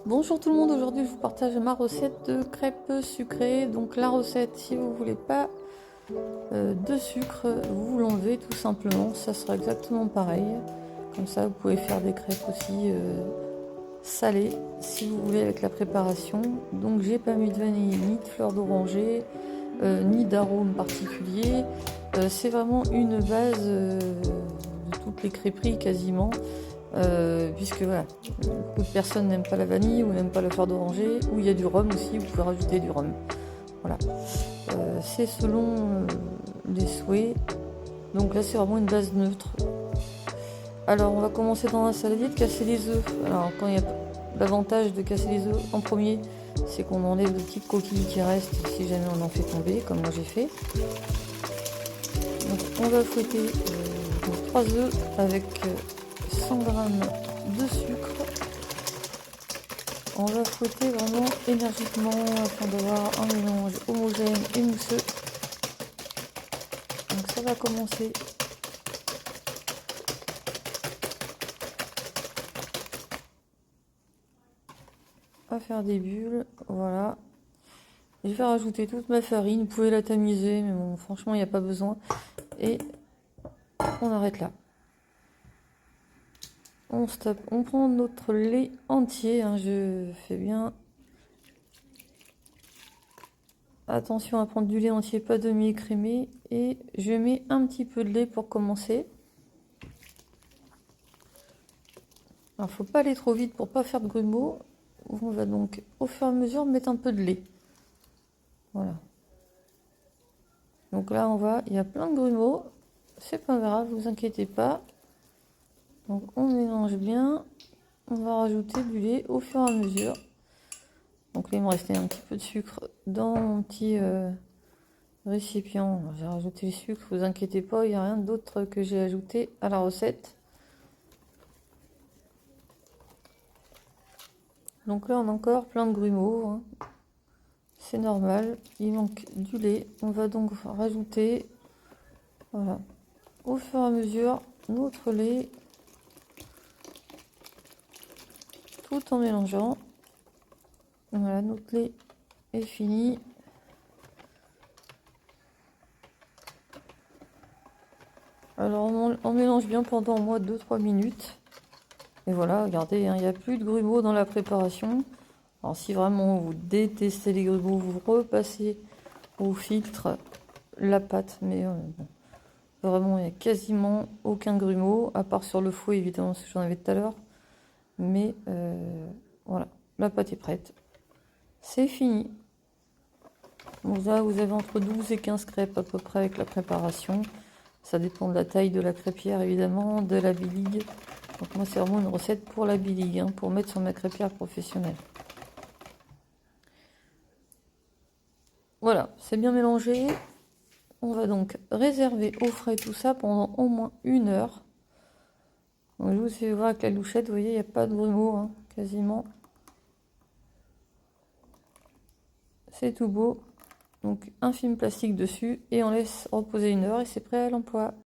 Bonjour tout le monde, aujourd'hui je vous partage ma recette de crêpes sucrées. Donc la recette, si vous voulez pas de sucre, vous l'enlevez tout simplement, ça sera exactement pareil. Comme ça vous pouvez faire des crêpes aussi salées si vous voulez avec la préparation. Donc j'ai pas mis de vanille, ni de fleur d'oranger, ni d'arôme particulier. C'est vraiment une base de toutes les crêperies quasiment. Puisque voilà, beaucoup de personnes n'aiment pas la vanille ou n'aiment pas le fleur d'oranger, ou il y a du rhum aussi, vous pouvez rajouter du rhum. Voilà, c'est selon les souhaits. Donc là, c'est vraiment une base neutre. Alors, on va commencer dans un saladier de casser les œufs. Alors, quand il y a l'avantage de casser les œufs en premier, c'est qu'on enlève les petites coquilles qui restent si jamais on en fait tomber, comme moi j'ai fait. Donc, on va fouetter 3 œufs avec 100 g de sucre. On va fouetter vraiment énergiquement afin d'avoir un mélange homogène et mousseux. Donc ça va commencer à faire des bulles. Voilà. Je vais rajouter toute ma farine. Vous pouvez la tamiser, mais bon, franchement, il n'y a pas besoin. Et on arrête là. On stoppe. On prend notre lait entier. Je fais bien attention à prendre du lait entier, pas demi-écrémé. Et je mets un petit peu de lait pour commencer. Alors, faut pas aller trop vite pour pas faire de grumeaux. On va donc au fur et à mesure mettre un peu de lait. Voilà. Donc là, il y a plein de grumeaux. C'est pas grave, vous inquiétez pas. Donc on mélange bien. On va rajouter du lait au fur et à mesure. Donc là, il me restait un petit peu de sucre dans mon petit récipient. J'ai rajouté le sucre, vous inquiétez pas, il n'y a rien d'autre que j'ai ajouté à la recette. Donc là, on a encore plein de grumeaux. C'est normal, il manque du lait. On va donc rajouter, voilà, au fur et à mesure, notre lait, tout en mélangeant. Voilà, notre lait est fini. Alors on mélange bien pendant au moins 2-3 minutes. Et voilà, regardez, il n'y a plus de grumeaux dans la préparation. Alors si vraiment vous détestez les grumeaux, vous repassez au filtre la pâte. Mais bon, vraiment, il n'y a quasiment aucun grumeau, à part sur le fouet évidemment, ce que j'en avais tout à l'heure. Mais voilà, la pâte est prête. C'est fini. Donc là, vous avez entre 12 et 15 crêpes à peu près avec la préparation. Ça dépend de la taille de la crêpière, évidemment, de la biligue. Donc moi, c'est vraiment une recette pour la biligue, pour mettre sur ma crêpière professionnelle. Voilà, c'est bien mélangé. On va donc réserver au frais tout ça pendant au moins 1 heure. Donc je vous fais voir avec la louchette, vous voyez, il n'y a pas de grumeaux, quasiment. C'est tout beau. Donc un film plastique dessus et on laisse reposer 1 heure et c'est prêt à l'emploi.